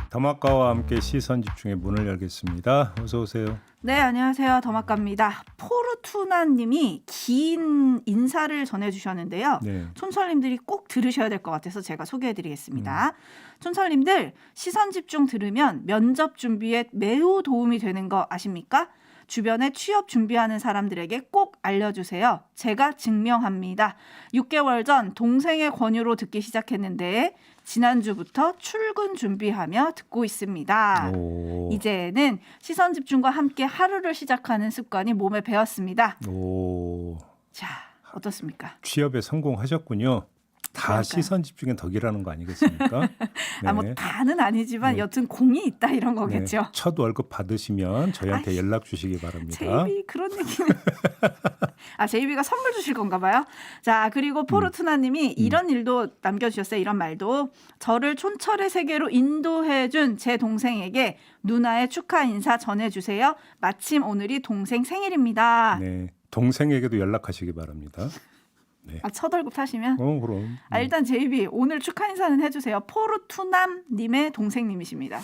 더마카와 함께 시선 집중의 문을 열겠습니다. 어서 오세요. 네, 안녕하세요. 더마카입니다. 포르투나님이 긴 인사를 전해주셨는데요. 네. 촌설님들이 꼭 들으셔야 될 것 같아서 제가 소개해드리겠습니다. 촌설님들, 시선 집중 들으면 면접 준비에 매우 도움이 되는 거 아십니까? 주변에 취업 준비하는 사람들에게 꼭 알려주세요. 제가 증명합니다. 6개월 전 동생의 권유로 듣기 시작했는데 지난주부터 출근 준비하며 듣고 있습니다. 오. 이제는 시선 집중과 함께 하루를 시작하는 습관이 몸에 배었습니다. 오. 자, 어떻습니까? 취업에 성공하셨군요. 다 그러니까요. 시선 집중의 덕이라는 거 아니겠습니까? 네. 뭐 다는 아니지만 네. 여튼 공이 있다 이런 거겠죠. 네. 첫 월급 받으시면 저희한테 연락 주시기 바랍니다. 제이비 그런 얘기는 제이비가 선물 주실 건가 봐요. 자, 그리고 포르투나님이 이런 일도 남겨주셨어요. 이런 말도 저를 촌철의 세계로 인도해준 제 동생에게 누나의 축하 인사 전해주세요. 마침 오늘이 동생 생일입니다. 네. 동생에게도 연락하시기 바랍니다. 네. 첫 월급 타시면 그럼. 일단 제이비 오늘 축하 인사는 해주세요. 포르투남님의 동생님이십니다.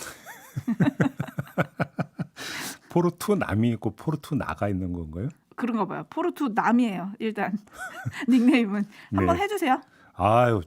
포르투남이 있고 포르투나가 있는 건가요? 그런가 봐요. 포르투남이에요. 일단 닉네임은 한번 네. 해주세요. 아유,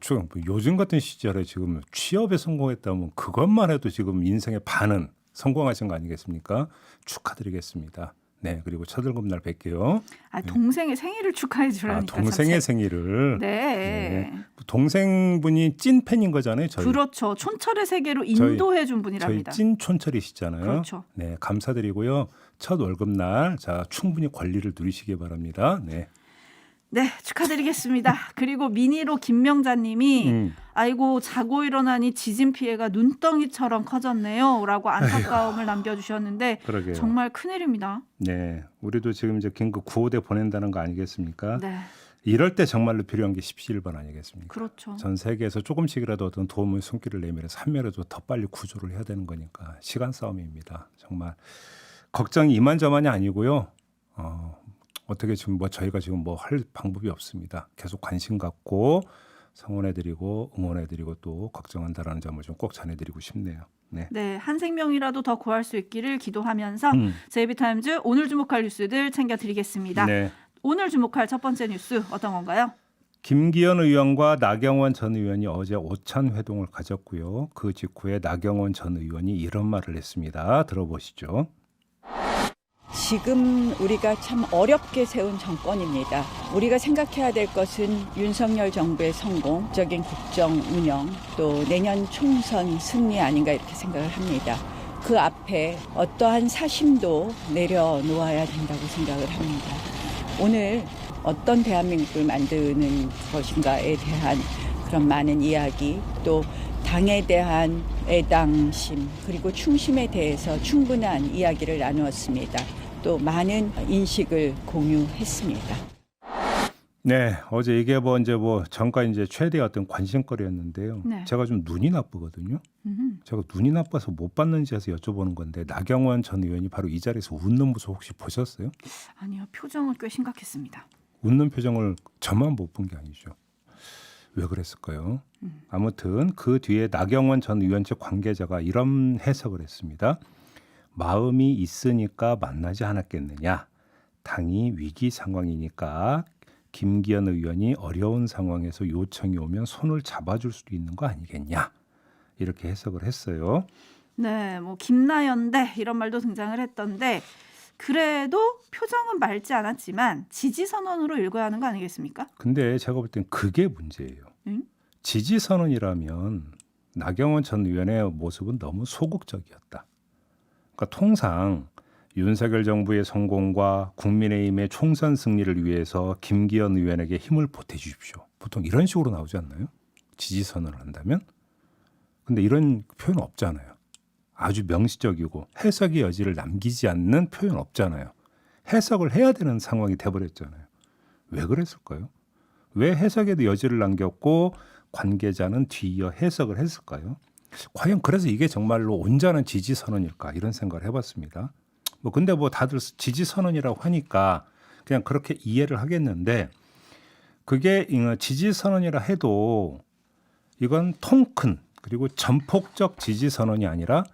요즘 같은 시절에 지금 취업에 성공했다면 그것만 해도 지금 인생의 반은 성공하신 거 아니겠습니까? 축하드리겠습니다. 네, 그리고 첫 월급 날 뵐게요. 동생의 생일을 축하해 주라니까. 동생의 생일을. 네. 동생분이 찐 팬인 거잖아요. 저희. 그렇죠. 촌철의 세계로 인도해 준 분이랍니다. 저희 찐 촌철이시잖아요. 그렇죠. 네, 감사드리고요. 첫 월급 날 충분히 권리를 누리시기 바랍니다. 네. 네, 축하드리겠습니다. 그리고 미니로 김명자님이 아이고 자고 일어나니 지진 피해가 눈덩이처럼 커졌네요. 라고 안타까움을 남겨주셨는데 그러게요. 정말 큰일입니다. 네, 우리도 지금 이제 긴급 구호대 보낸다는 거 아니겠습니까? 네, 이럴 때 정말로 필요한 게 17번 아니겠습니까? 그렇죠. 전 세계에서 조금씩이라도 어떤 도움의 손길을 내밀어서 한 명이라도 더 빨리 구조를 해야 되는 거니까 시간 싸움입니다. 정말 걱정이 이만저만이 아니고요. 어떻게 지금 저희가 지금 할 방법이 없습니다. 계속 관심 갖고 성원해드리고 응원해드리고 또 걱정한다라는 점을 좀 꼭 전해드리고 싶네요. 네. 네, 한 생명이라도 더 구할 수 있기를 기도하면서 제이비타임즈 오늘 주목할 뉴스들 챙겨드리겠습니다. 네. 오늘 주목할 첫 번째 뉴스 어떤 건가요? 김기현 의원과 나경원 전 의원이 어제 오찬 회동을 가졌고요. 그 직후에 나경원 전 의원이 이런 말을 했습니다. 들어보시죠. 지금 우리가 참 어렵게 세운 정권입니다. 우리가 생각해야 될 것은 윤석열 정부의 성공적인 국정 운영, 또 내년 총선 승리 아닌가 이렇게 생각을 합니다. 그 앞에 어떠한 사심도 내려놓아야 된다고 생각을 합니다. 오늘 어떤 대한민국을 만드는 것인가에 대한 그런 많은 이야기, 또 당에 대한 애당심, 그리고 충심에 대해서 충분한 이야기를 나누었습니다. 또 많은 인식을 공유했습니다. 네, 어제 이게 전까지 이제 최대의 어떤 관심거리였는데요. 네. 제가 좀 눈이 나쁘거든요. 제가 눈이 나빠서 못 봤는지 해서 여쭤보는 건데 나경원 전 의원이 바로 이 자리에서 웃는 모습 혹시 보셨어요? 아니요, 표정은 꽤 심각했습니다. 웃는 표정을 저만 못 본 게 아니죠. 왜 그랬을까요? 아무튼 그 뒤에 나경원 전 의원 측 관계자가 이런 해석을 했습니다. 마음이 있으니까 만나지 않았겠느냐. 당이 위기 상황이니까 김기현 의원이 어려운 상황에서 요청이 오면 손을 잡아줄 수도 있는 거 아니겠냐. 이렇게 해석을 했어요. 네, 김나연대 이런 말도 등장을 했던데 그래도 표정은 맑지 않았지만 지지 선언으로 읽어야 하는 거 아니겠습니까? 근데 제가 볼 땐 그게 문제예요. 지지 선언이라면 나경원 전 의원의 모습은 너무 소극적이었다. 그러니까 통상 윤석열 정부의 성공과 국민의힘의 총선 승리를 위해서 김기현 의원에게 힘을 보태주십시오. 보통 이런 식으로 나오지 않나요? 지지 선언을 한다면? 근데 이런 표현 없잖아요. 아주 명시적이고 해석의 여지를 남기지 않는 표현 없잖아요. 해석을 해야 되는 상황이 돼버렸잖아요. 왜 그랬을까요? 왜 해석에도 여지를 남겼고 관계자는 뒤이어 해석을 했을까요? 과연 그래서 이게 정말로 온전한 지지 선언일까 이런 생각을 해봤습니다. 근데 다들 지지 선언이라고 하니까 그냥 그렇게 이해를 하겠는데 그게 지지 선언이라 해도 이건 통 큰 그리고 전폭적 지지 선언이 아니라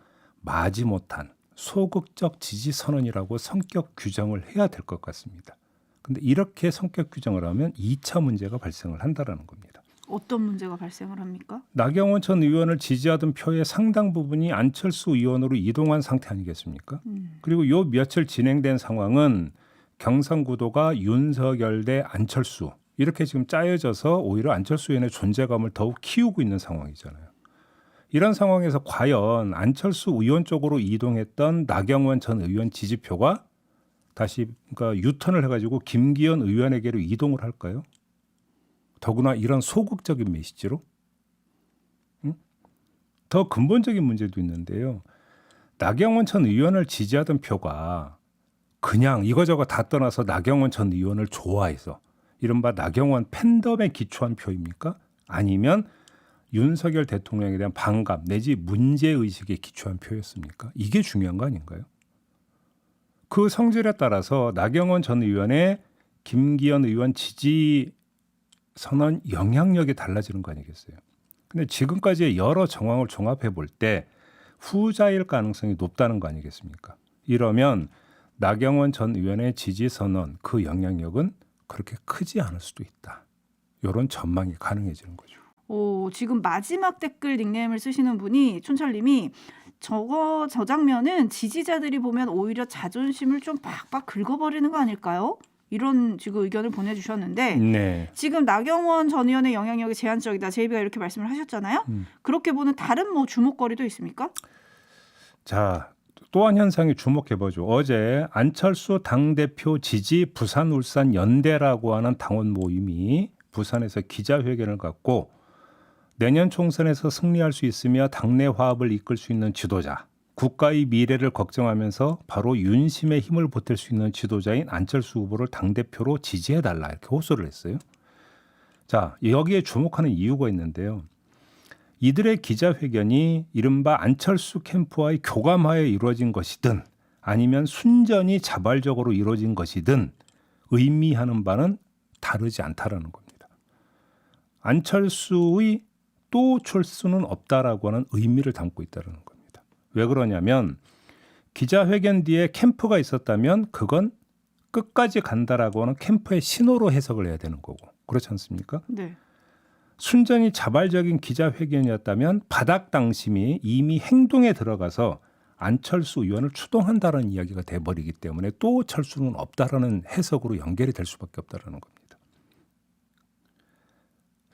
마지못한 소극적 지지 선언이라고 성격 규정을 해야 될 것 같습니다. 근데 이렇게 성격 규정을 하면 2차 문제가 발생을 한다라는 겁니다. 어떤 문제가 발생을 합니까? 나경원 전 의원을 지지하던 표의 상당 부분이 안철수 의원으로 이동한 상태 아니겠습니까? 그리고 요 며칠 진행된 상황은 경상구도가 윤석열 대 안철수 이렇게 지금 짜여져서 오히려 안철수 의원의 존재감을 더욱 키우고 있는 상황이잖아요. 이런 상황에서 과연 안철수 의원 쪽으로 이동했던 나경원 전 의원 지지표가 다시 그러니까 유턴을 해가지고 김기현 의원에게로 이동을 할까요? 더구나 이런 소극적인 메시지로? 응? 더 근본적인 문제도 있는데요. 나경원 전 의원을 지지하던 표가 그냥 이거저거 다 떠나서 나경원 전 의원을 좋아해서 이른바 나경원 팬덤에 기초한 표입니까? 아니면 윤석열 대통령에 대한 반감 내지 문제의식에 기초한 표였습니까? 이게 중요한 거 아닌가요? 그 성질에 따라서 나경원 전 의원의 김기현 의원 지지 선언 영향력이 달라지는 거 아니겠어요? 근데 지금까지의 여러 정황을 종합해 볼 때 후자일 가능성이 높다는 거 아니겠습니까? 이러면 나경원 전 의원의 지지 선언 그 영향력은 그렇게 크지 않을 수도 있다. 이런 전망이 가능해지는 거죠. 오, 지금 마지막 댓글 닉네임을 쓰시는 분이 촌철님이 저 장면은 지지자들이 보면 오히려 자존심을 좀 팍팍 긁어버리는 거 아닐까요? 이런 지금 의견을 보내주셨는데 네. 지금 나경원 전 의원의 영향력이 제한적이다. 제이비가 이렇게 말씀을 하셨잖아요. 그렇게 보는 다른 뭐 주목거리도 있습니까? 자, 또 한 현상에 주목해보죠. 어제 안철수 당대표 지지 부산 울산 연대라고 하는 당원 모임이 부산에서 기자회견을 갖고 내년 총선에서 승리할 수 있으며 당내 화합을 이끌 수 있는 지도자, 국가의 미래를 걱정하면서 바로 윤심의 힘을 보탤 수 있는 지도자인 안철수 후보를 당대표로 지지해달라 이렇게 호소를 했어요. 자, 여기에 주목하는 이유가 있는데요. 이들의 기자회견이 이른바 안철수 캠프와의 교감하에 이루어진 것이든 아니면 순전히 자발적으로 이루어진 것이든 의미하는 바는 다르지 않다라는 겁니다. 안철수의 또 철수는 없다라고 하는 의미를 담고 있다는 겁니다. 왜 그러냐면 기자회견 뒤에 캠프가 있었다면 그건 끝까지 간다라고 하는 캠프의 신호로 해석을 해야 되는 거고 그렇지 않습니까? 네. 순전히 자발적인 기자회견이었다면 바닥 당심이 이미 행동에 들어가서 안철수 의원을 추동한다는 이야기가 돼버리기 때문에 또 철수는 없다라는 해석으로 연결이 될 수밖에 없다라는 겁니다.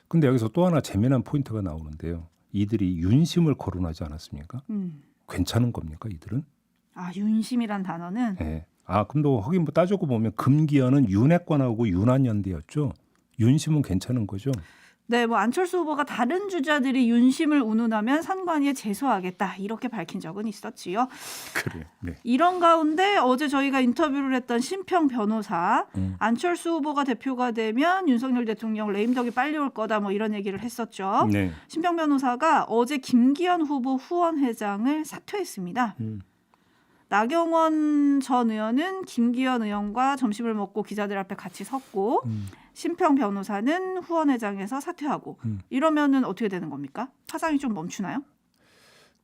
근데 여기서 또 하나 재미난 포인트가 나오는데요. 이들이 윤심을 거론하지 않았습니까? 괜찮은 겁니까 이들은? 아, 윤심이란 단어는 네. 아, 그럼 또 하긴 뭐 따지고 보면 금기현은 윤핵관하고 윤한연대였죠. 윤심은 괜찮은 거죠. 네, 뭐 안철수 후보가 다른 주자들이 윤심을 운운하면 선관위에 제소하겠다 이렇게 밝힌 적은 있었지요. 그래요. 네. 이런 가운데 어제 저희가 인터뷰를 했던 심평 변호사 안철수 후보가 대표가 되면 윤석열 대통령 레임덕이 빨리 올 거다 뭐 이런 얘기를 했었죠. 네. 심평 변호사가 어제 김기현 후보 후원회장을 사퇴했습니다. 나경원 전 의원은 김기현 의원과 점심을 먹고 기자들 앞에 같이 섰고 심평 변호사는 후원회장에서 사퇴하고 이러면은 어떻게 되는 겁니까? 파장이 좀 멈추나요?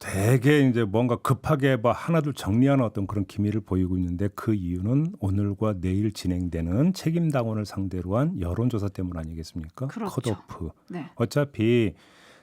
되게 이제 뭔가 급하게 뭐 하나둘 정리하는 어떤 그런 기미를 보이고 있는데 그 이유는 오늘과 내일 진행되는 책임 당원을 상대로 한 여론조사 때문 아니겠습니까? 그렇죠. 컷오프. 네. 어차피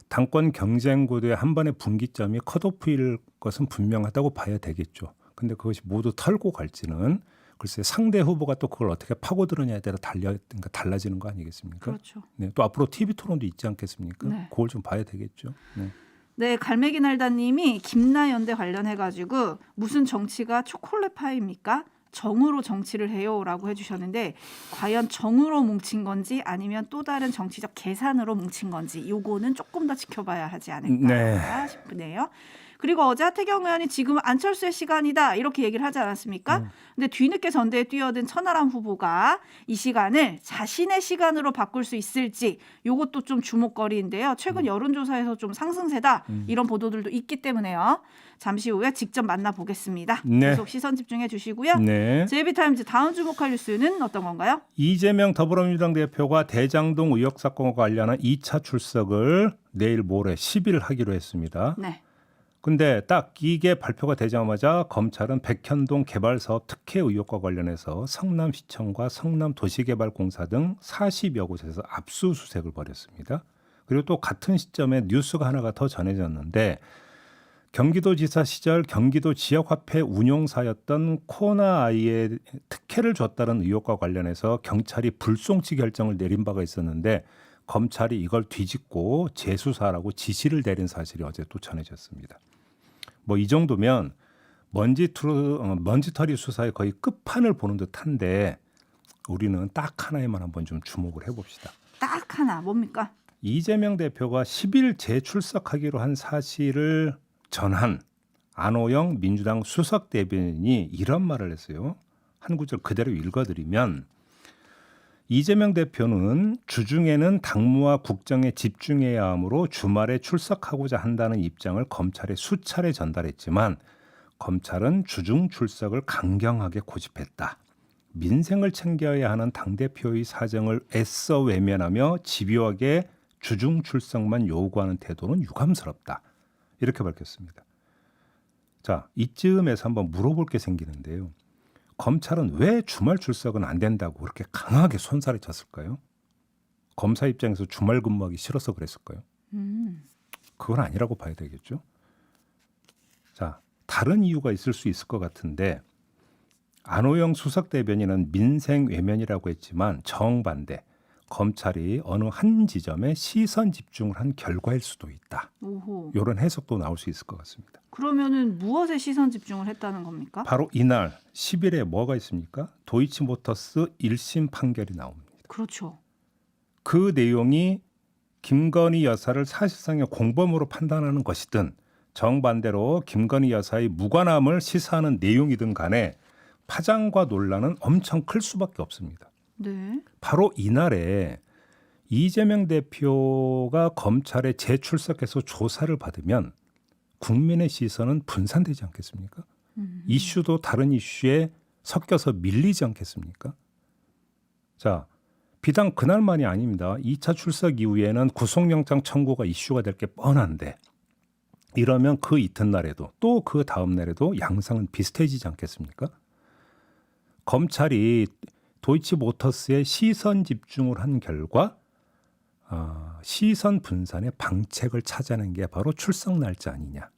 당권 경쟁 구도의 한 번의 분기점이 컷오프일 것은 분명하다고 봐야 되겠죠. 근데 그것이 모두 털고 갈지는 글쎄 상대 후보가 또 그걸 어떻게 파고들느냐에 따라 그러니까 달라지는 거 아니겠습니까? 그렇죠. 네, 또 앞으로 TV 토론도 있지 않겠습니까? 네. 그걸 좀 봐야 되겠죠. 네. 네, 갈매기 날다님이 김나연대 관련해가지고 무슨 정치가 초콜릿 파입니까? 정으로 정치를 해요라고 해주셨는데 과연 정으로 뭉친 건지 아니면 또 다른 정치적 계산으로 뭉친 건지 요거는 조금 더 지켜봐야 하지 않을까 네. 싶네요. 그리고 어제 하태경 의원이 지금 안철수의 시간이다 이렇게 얘기를 하지 않았습니까? 근데 뒤늦게 전대에 뛰어든 천하람 후보가 이 시간을 자신의 시간으로 바꿀 수 있을지 이것도 좀 주목거리인데요. 최근 여론조사에서 좀 상승세다 이런 보도들도 있기 때문에요. 잠시 후에 직접 만나보겠습니다. 네. 계속 시선 집중해 주시고요. 네. JB타임즈 다음 주목할 뉴스는 어떤 건가요? 이재명 더불어민주당 대표가 대장동 의혹 사건과 관련한 2차 출석을 내일 모레 10일 하기로 했습니다. 네. 근데 딱 이게 발표가 되자마자 검찰은 백현동 개발사업 특혜 의혹과 관련해서 성남시청과 성남도시개발공사 등 40여 곳에서 압수수색을 벌였습니다. 그리고 또 같은 시점에 뉴스가 하나가 더 전해졌는데 경기도지사 시절 경기도 지역화폐 운용사였던 코나아이에 특혜를 줬다는 의혹과 관련해서 경찰이 불송치 결정을 내린 바가 있었는데 검찰이 이걸 뒤집고 재수사라고 지시를 내린 사실이 어제 또 전해졌습니다. 뭐 이 정도면 먼지털이 수사의 거의 끝판을 보는 듯한데 우리는 딱 하나에만 한번 좀 주목을 해봅시다. 딱 하나 뭡니까? 이재명 대표가 10일 재출석하기로 한 사실을 전한 안호영 민주당 수석 대변인이 이런 말을 했어요. 한 구절 그대로 읽어드리면 이재명 대표는 주중에는 당무와 국정에 집중해야 하므로 주말에 출석하고자 한다는 입장을 검찰에 수차례 전달했지만 검찰은 주중 출석을 강경하게 고집했다. 민생을 챙겨야 하는 당대표의 사정을 애써 외면하며 집요하게 주중 출석만 요구하는 태도는 유감스럽다. 이렇게 밝혔습니다. 자, 이쯤에서 한번 물어볼 게 생기는데요. 검찰은 왜 주말 출석은 안 된다고 그렇게 강하게 손살을 쳤을까요? 검사 입장에서 주말 근무하기 싫어서 그랬을까요? 그건 아니라고 봐야 되겠죠. 자, 다른 이유가 있을 수 있을 것 같은데 안호영 수석 대변인은 민생 외면이라고 했지만 정반대. 검찰이 어느 한 지점에 시선 집중을 한 결과일 수도 있다. 오호. 이런 해석도 나올 수 있을 것 같습니다. 그러면은 무엇에 시선 집중을 했다는 겁니까? 바로 이날 10일에 뭐가 있습니까? 도이치모터스 1심 판결이 나옵니다. 그렇죠. 그 내용이 김건희 여사를 사실상의 공범으로 판단하는 것이든 정반대로 김건희 여사의 무관함을 시사하는 내용이든 간에 파장과 논란은 엄청 클 수밖에 없습니다. 네. 바로 이날에 이재명 대표가 검찰에 재출석해서 조사를 받으면 국민의 시선은 분산되지 않겠습니까? 이슈도 다른 이슈에 섞여서 밀리지 않겠습니까? 자, 비단 그날만이 아닙니다. 2차 출석 이후에는 구속영장 청구가 이슈가 될 게 뻔한데 이러면 그 이튿날에도 또 그 다음 날에도 양상은 비슷해지지 않겠습니까? 검찰이 도이치모터스에 시선 집중을 한 결과 시선 분산의 방책을 찾아낸 게 바로 출석 날짜 아니냐.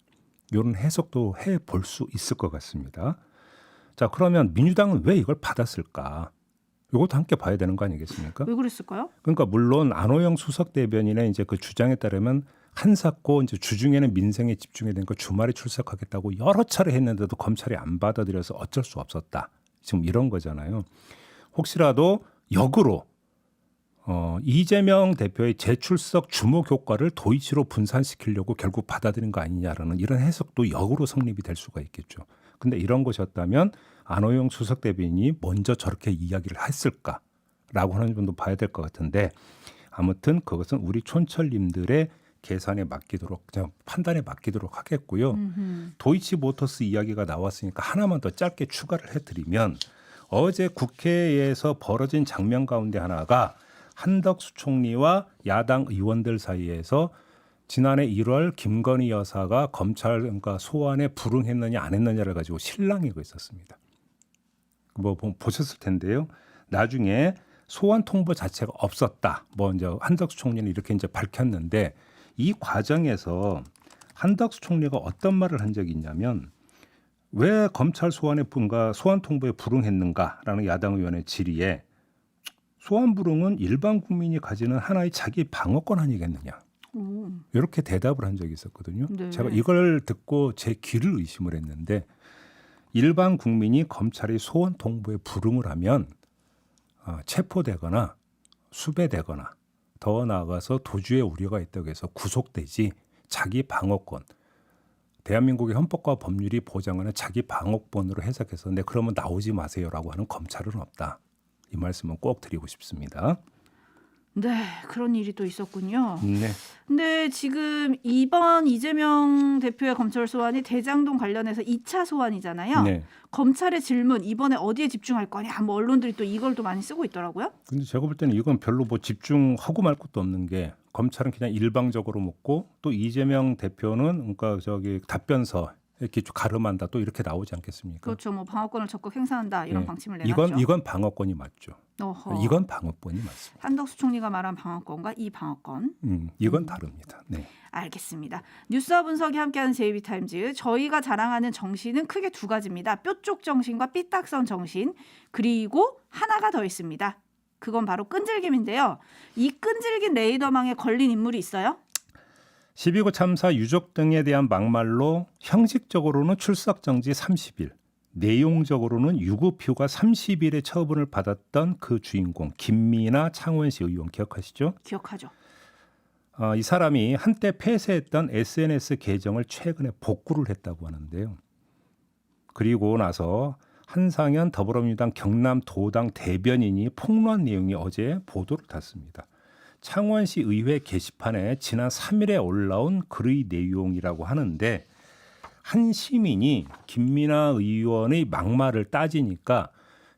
이런 해석도 해볼 수 있을 것 같습니다. 자, 그러면 민주당은 왜 이걸 받았을까? 이것도 함께 봐야 되는 거 아니겠습니까? 왜 그랬을까요? 그러니까 물론 안호영 수석 대변인의 이제 그 주장에 따르면 한사코 이제 주중에는 민생에 집중해야 되니까 주말에 출석하겠다고 여러 차례 했는데도 검찰이 안 받아들여서 어쩔 수 없었다. 지금 이런 거잖아요. 혹시라도 역으로 이재명 대표의 재출석 주목 효과를 도이치로 분산시키려고 결국 받아들인 거 아니냐라는 이런 해석도 역으로 성립이 될 수가 있겠죠. 근데 이런 것이었다면 안호영 수석 대변인이 먼저 저렇게 이야기를 했을까라고 하는 점도 봐야 될 것 같은데 아무튼 그것은 우리 촌철님들의 계산에 맡기도록 그냥 판단에 맡기도록 하겠고요. 도이치모터스 이야기가 나왔으니까 하나만 더 짧게 추가를 해드리면 어제 국회에서 벌어진 장면 가운데 하나가 한덕수 총리와 야당 의원들 사이에서 지난해 1월 김건희 여사가 검찰과 소환에 불응했느냐 안 했느냐를 가지고 실랑이가 있었습니다. 뭐 보셨을 텐데요. 나중에 소환 통보 자체가 없었다. 뭐 이제 한덕수 총리는 이렇게 이제 밝혔는데 이 과정에서 한덕수 총리가 어떤 말을 한 적이 있냐면 왜 검찰 소환에 분과 소환 통보에 불응했는가라는 야당 의원의 질의에 소환 불응은 일반 국민이 가지는 하나의 자기 방어권 아니겠느냐. 이렇게 대답을 한 적이 있었거든요. 네. 제가 이걸 듣고 제 귀를 의심을 했는데 일반 국민이 검찰이 소환 통보에 불응을 하면 체포되거나 수배되거나 더 나아가서 도주의 우려가 있다고 해서 구속되지 자기 방어권 대한민국의 헌법과 법률이 보장하는 자기 방어권으로 해석해서 네 그러면 나오지 마세요라고 하는 검찰은 없다. 이 말씀은 꼭 드리고 싶습니다. 네, 그런 일이 또 있었군요. 네. 근데 지금 이번 이재명 대표의 검찰 소환이 대장동 관련해서 2차 소환이잖아요. 네. 검찰의 질문 이번에 어디에 집중할 거냐? 뭐 언론들이 또 이걸 또 많이 쓰고 있더라고요. 근데 제가 볼 때는 이건 별로 뭐 집중하고 말 것도 없는 게 검찰은 그냥 일방적으로 묻고 또 이재명 대표는 그러니까 저기 답변서 이렇게 가름한다 또 이렇게 나오지 않겠습니까? 그렇죠. 뭐 방어권을 적극 행사한다 이런 네. 방침을 내놨죠. 이건 방어권이 맞죠. 어허. 이건 방어권이 맞습니다. 한덕수 총리가 말한 방어권과 이 방어권. 이건 다릅니다. 네. 알겠습니다. 뉴스와 분석이 함께하는 JB타임즈. 저희가 자랑하는 정신은 크게 두 가지입니다. 뾰족 정신과 삐딱선 정신. 그리고 하나가 더 있습니다. 그건 바로 끈질김인데요. 이 끈질긴 레이더망에 걸린 인물이 있어요? 12구 참사 유족 등에 대한 막말로 형식적으로는 출석 정지 30일, 내용적으로는 유급 휴가 30일의 처분을 받았던 그 주인공 김미나 창원시 의원 기억하시죠? 기억하죠. 이 사람이 한때 폐쇄했던 SNS 계정을 최근에 복구를 했다고 하는데요. 그리고 나서 한상현 더불어민주당 경남도당 대변인이 폭로한 내용이 어제 보도를 탔습니다. 창원시 의회 게시판에 지난 3일에 올라온 글의 내용이라고 하는데 한 시민이 김미나 의원의 막말을 따지니까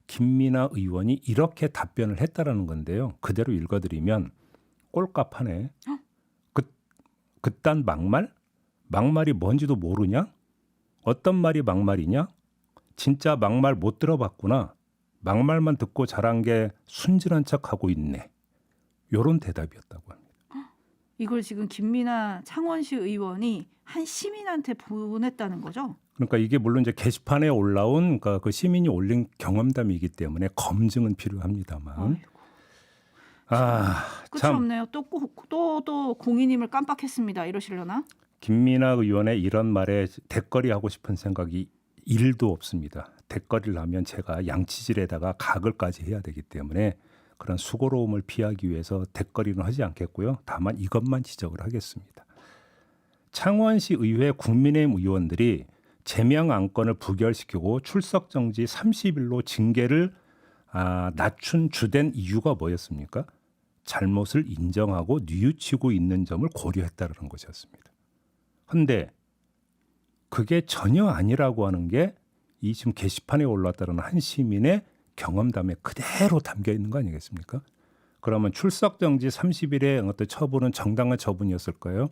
김미나 의원이 이렇게 답변을 했다라는 건데요. 그대로 읽어드리면 꼴값하네. 그딴 막말? 막말이 뭔지도 모르냐? 어떤 말이 막말이냐? 진짜 막말 못 들어봤구나. 막말만 듣고 자란 게 순진한 척하고 있네. 요런 대답이었다고 합니다. 이걸 지금 김미나 창원시 의원이 한 시민한테 보냈다는 거죠? 그러니까 이게 물론 이제 게시판에 올라온 그러니까 그 시민이 올린 경험담이기 때문에 검증은 필요합니다만. 끝이 참 없네요. 또 공인임을 깜빡했습니다. 이러시려나? 김미나 의원의 이런 말에 대거리 하고 싶은 생각이 1도 없습니다. 대거리를 하면 제가 양치질에다가 가글까지 해야 되기 때문에 그런 수고로움을 피하기 위해서 대거리는 하지 않겠고요. 다만 이것만 지적을 하겠습니다. 창원시 의회 국민의힘 의원들이 제명 안건을 부결시키고 출석 정지 30일로 징계를 낮춘 주된 이유가 뭐였습니까? 잘못을 인정하고 뉘우치고 있는 점을 고려했다는 것이었습니다. 그런데 그게 전혀 아니라고 하는 게 이 지금 게시판에 올라왔다는 한 시민의 경험담에 그대로 담겨 있는 거 아니겠습니까? 그러면 출석 정지 30일의 어떤 처분은 정당한 처분이었을까요?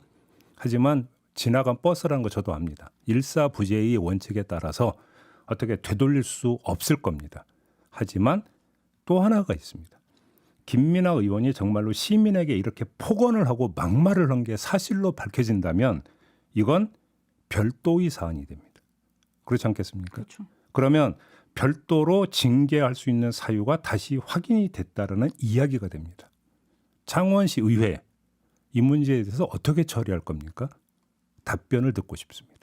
하지만 지나간 버스라는 거 저도 압니다. 일사부재의 원칙에 따라서 어떻게 되돌릴 수 없을 겁니다. 하지만 또 하나가 있습니다. 김미나 의원이 정말로 시민에게 이렇게 폭언을 하고 막말을 한 게 사실로 밝혀진다면 이건 별도의 사안이 됩니다. 그렇지 않겠습니까? 그렇죠. 그러면 별도로 징계할 수 있는 사유가 다시 확인이 됐다라는 이야기가 됩니다. 창원시 의회 이 문제에 대해서 어떻게 처리할 겁니까? 답변을 듣고 싶습니다.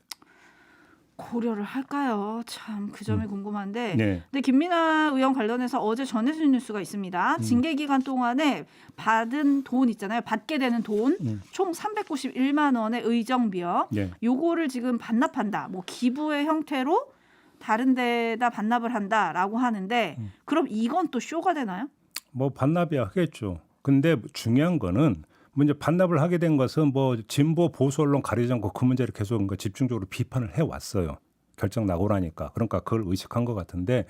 고려를 할까요? 참 그 점이 궁금한데. 네. 근데 김미나 의원 관련해서 어제 전해진 뉴스가 있습니다. 징계 기간 동안에 받은 돈 있잖아요. 받게 되는 돈 총 391만 원의 의정비요. 네. 요거를 지금 반납한다. 뭐 기부의 형태로 다른 데다 반납을 한다라고 하는데 그럼 이건 또 쇼가 되나요? 뭐 반납이 하겠죠. 근데 중요한 거는 뭐 이제 반납을 하게 된 것은 뭐 진보 보수 언론 가리지 않고 그 문제를 계속 집중적으로 비판을 해왔어요. 결정 나고 나니까. 그러니까 그걸 의식한 것 같은데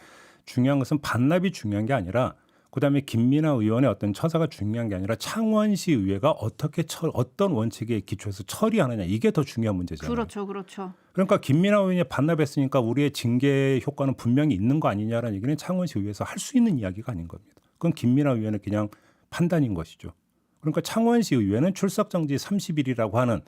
중요한 것은 반납이 중요한 게 아니라 그다음에 김미나 의원의 어떤 처사가 중요한 게 아니라 창원시 의회가 어떻게 어떤 원칙에 기초해서 처리하느냐 이게 더 중요한 문제잖아요. 그렇죠. 그렇죠. 그러니까 김미나 의원이 반납했으니까 우리의 징계 효과는 분명히 있는 거 아니냐라는 얘기는 창원시 의회에서 할 수 있는 이야기가 아닌 겁니다. 그건 김미나 의원의 그냥 판단인 것이죠. 그러니까 창원시 의회는 출석 정지 30일이라고 하는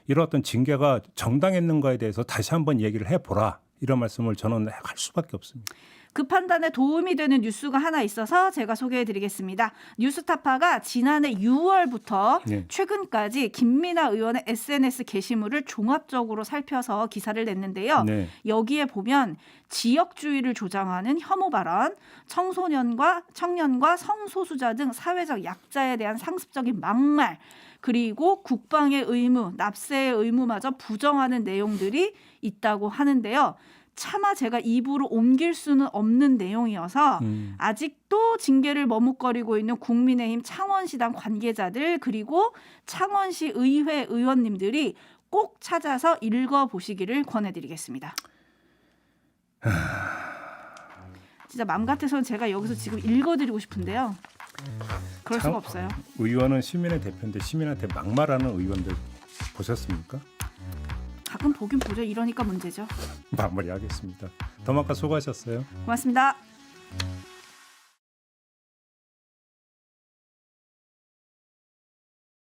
이런 어떤 징계가 정당했는가에 대해서 다시 한번 얘기를 해보라 이런 말씀을 저는 할 수밖에 없습니다. 그 판단에 도움이 되는 뉴스가 하나 있어서 제가 소개해드리겠습니다. 뉴스타파가 지난해 6월부터 네. 최근까지 김민아 의원의 SNS 게시물을 종합적으로 살펴서 기사를 냈는데요. 네. 여기에 보면 지역주의를 조장하는 혐오 발언, 청년과 성소수자 등 사회적 약자에 대한 상습적인 막말, 그리고 국방의 의무, 납세의 의무마저 부정하는 내용들이 있다고 하는데요. 차마 제가 입으로 옮길 수는 없는 내용이어서 아직도 징계를 머뭇거리고 있는 국민의힘 창원시당 관계자들 그리고 창원시 의회 의원님들이 꼭 찾아서 읽어보시기를 권해드리겠습니다. 진짜 맘 같아서는 제가 여기서 지금 읽어드리고 싶은데요. 그럴 수가 없어요. 의원은 시민의 대표인데 시민한테 막말하는 의원들 보셨습니까? 가끔 보긴 보죠. 이러니까 문제죠. 마무리하겠습니다. 더마카 수고하셨어요. 고맙습니다.